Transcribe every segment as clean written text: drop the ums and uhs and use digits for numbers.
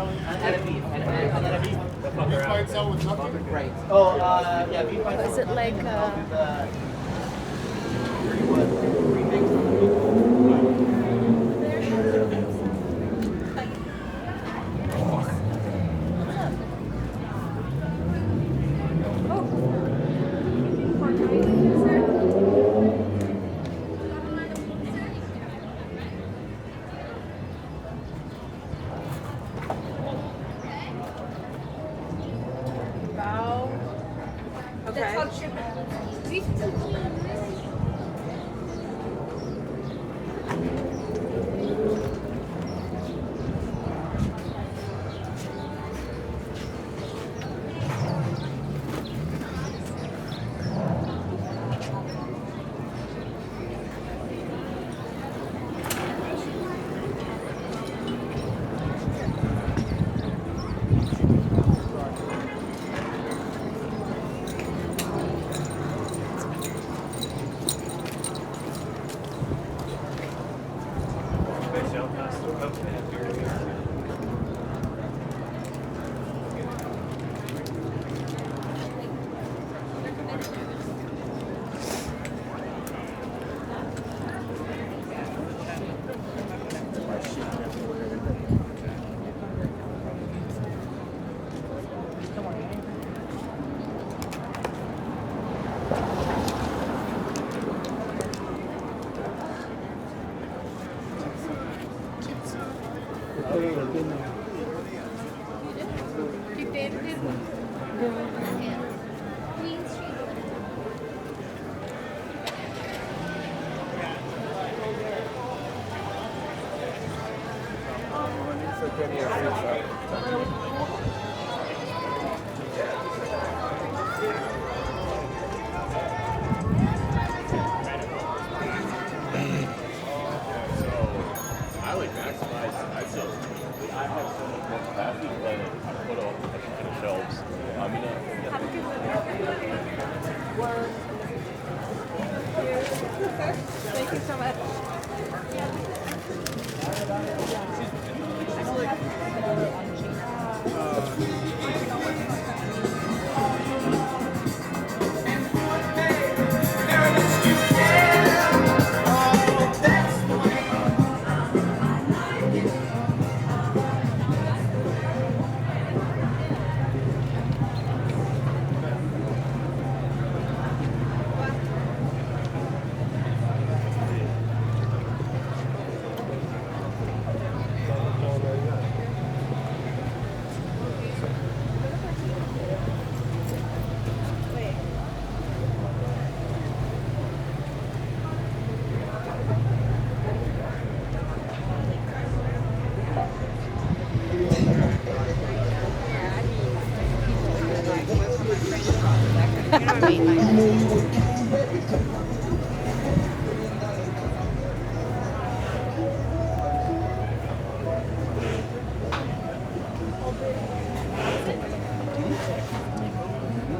And a beef. And then a beef. Beef by itself with nothing? Right. Oh, yeah, beef by Is it like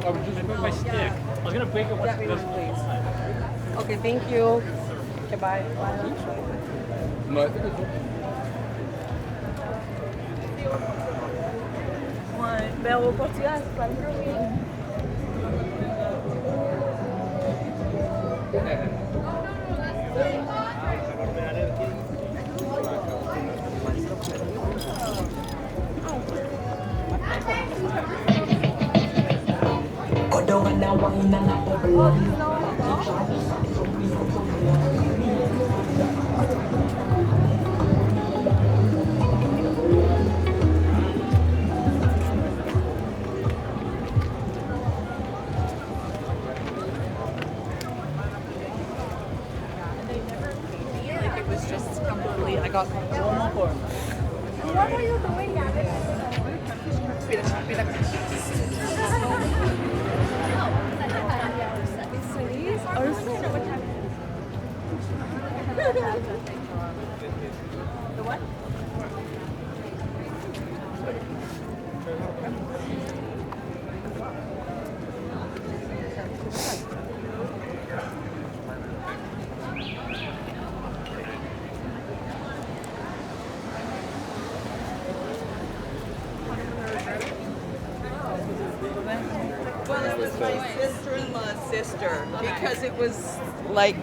I was just with my stick. I was gonna break it once it goes full. Okay, thank you. Okay, bye. No, I think it's okay. Ouais, ben au Portugal, c'est pas le même. Like it was just completely, I got one more. What are you doing, The what? was my sister-in-law's sister because it was like.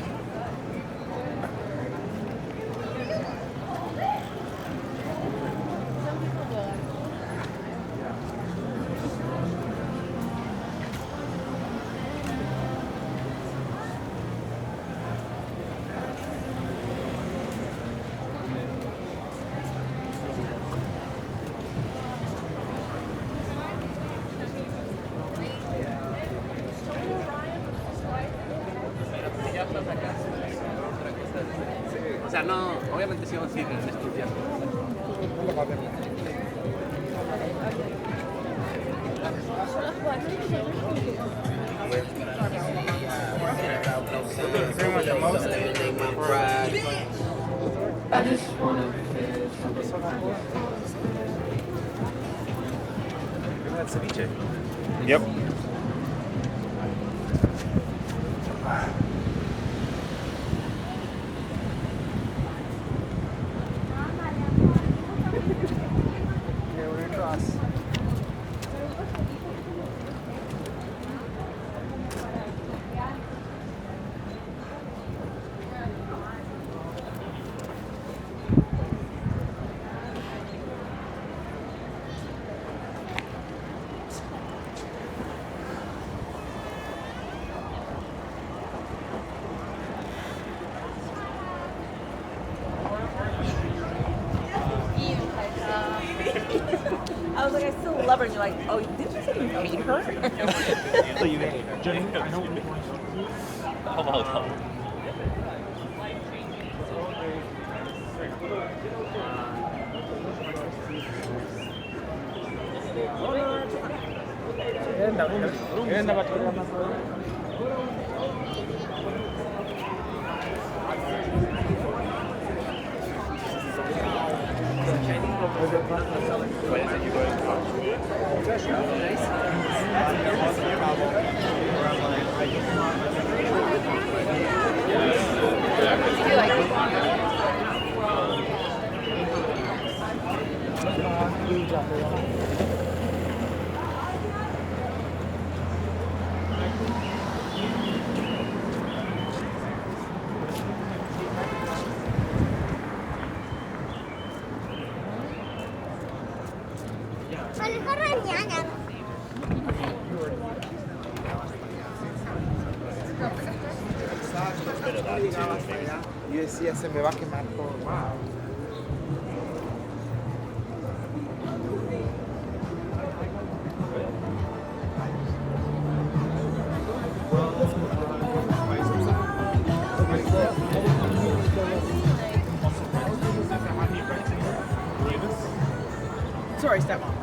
O sea, no, obviamente sí vamos a ir en estos días. I just wanna Yep. I was like, I still love her. And you're like, oh, did you say you hate her? So you hate her. Jenny, I know what you want. How about that? Yo decía, se me va a quemar todo. Wow. Sorry, stepmom.